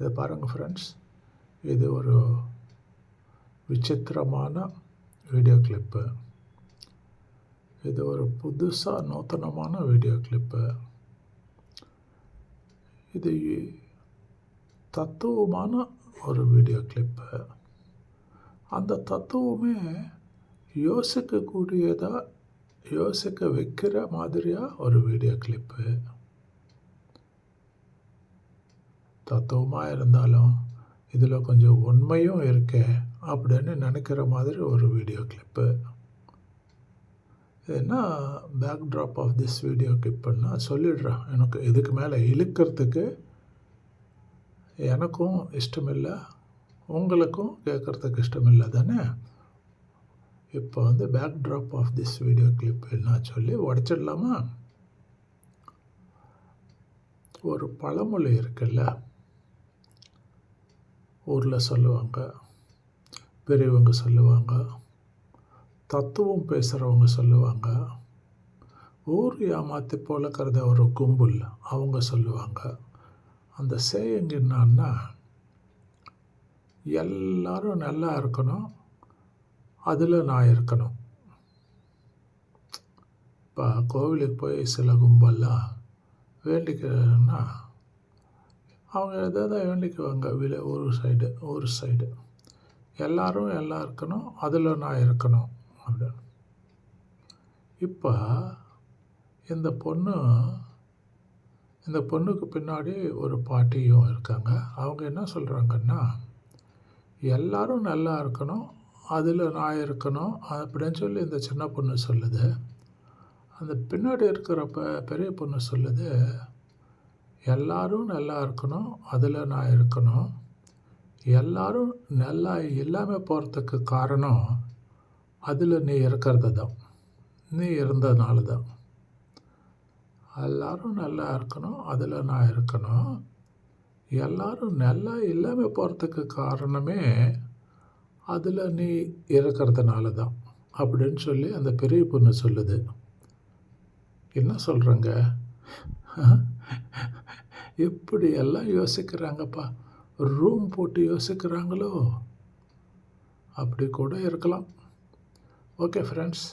இதை பாருங்கள் ஃப்ரெண்ட்ஸ், இது ஒரு விசித்திரமான வீடியோ கிளிப்பு. இது ஒரு புதுசாக நூத்தனமான வீடியோ கிளிப்பு. இது தத்துவமான ஒரு வீடியோ கிளிப்பு. அந்த தத்துவமே யோசிக்க வைக்கிற மாதிரியாக ஒரு வீடியோ கிளிப்பு. தத்துவமாக இருந்தாலும் இதில் கொஞ்சம் உண்மையும் இருக்கே அப்படின்னு நினைக்கிற மாதிரி ஒரு வீடியோ கிளிப்பு. என்ன பேக்ட்ராப் ஆஃப் திஸ் வீடியோ கிளிப்புன்னா சொல்லிடுறேன். எனக்கு இதுக்கு மேலே இழுக்கிறதுக்கு எனக்கும் இஷ்டமில்லை, உங்களுக்கும் கேட்குறதுக்கு இஷ்டமில்லை தானே. இப்போ backdrop of this video clip என்ன சொல்லி உடச்சிடலாமா? ஒரு பழமொழி இருக்குல்ல, ஊரில் சொல்லுவாங்க, பெரியவங்க சொல்லுவாங்க, தத்துவம் பேசுகிறவங்க சொல்லுவாங்க, ஊர் ஏமாத்தி பொழக்கிறத ஒரு கும்பல் அவங்க சொல்லுவாங்க. அந்த சேயிங் என்னன்னா, எல்லாரும் நல்லா இருக்கணும், அதில் நான் இருக்கணும். இப்போ கோவிலுக்கு போய் சில கும்பல்லாம் வேண்டிக்கிறன்னா அவங்க எதாவது வேண்டிக்குவாங்க. ஒரு சைடு எல்லாரும் எல்லாம் இருக்கணும், அதில் நான் இருக்கணும் அப்படின்னு. இப்போ இந்த பொண்ணுக்கு பின்னாடி ஒரு பாட்டியும் இருக்காங்க. அவங்க என்ன சொல்கிறாங்கன்னா, எல்லாரும் நல்லா இருக்கணும், அதில் நான் இருக்கணும் அப்படின்னு சொல்லி இந்த சின்ன பொண்ணு சொல்லுது. அந்த பின்னாடி இருக்கிற பெரிய பொண்ணு சொல்லுது, எல்லாரும் நல்லா இருக்கணும், அதில் நான் இருக்கணும். எல்லாரும் நல்லா இல்லாமல் போகிறதுக்கு காரணம் அதில் நீ இருக்கிறது தான், நீ இருந்ததுனால தான். எல்லாரும் நல்லா இருக்கணும், அதில் நான் இருக்கணும். எல்லாரும் நல்லா இல்லாமல் போகிறதுக்கு காரணமே அதில் நீ இருக்கிறதுனால தான் அப்படின்னு சொல்லி அந்த பெரிய பொண்ணு சொல்லுது. என்ன சொல்கிறேங்க, எப்படி எல்லாம் யோசிக்கிறாங்கப்பா. ரூம் போட்டு யோசிக்கிறாங்களோ, அப்படி கூட இருக்கலாம். ஓகே ஃப்ரெண்ட்ஸ்,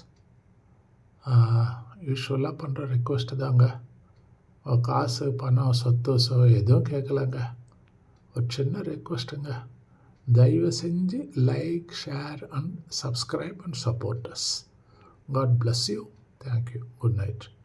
யூஸ்வலாக பண்ணுற ரெக்வெஸ்ட்டு தாங்க. காசு பணம் சொத்து எதுவும் கேட்கலாங்க. ஒரு சின்ன ரெக்வெஸ்ட்டுங்க, தயவு செஞ்சு like, share and subscribe and support us. God bless you. Thank you. Good night.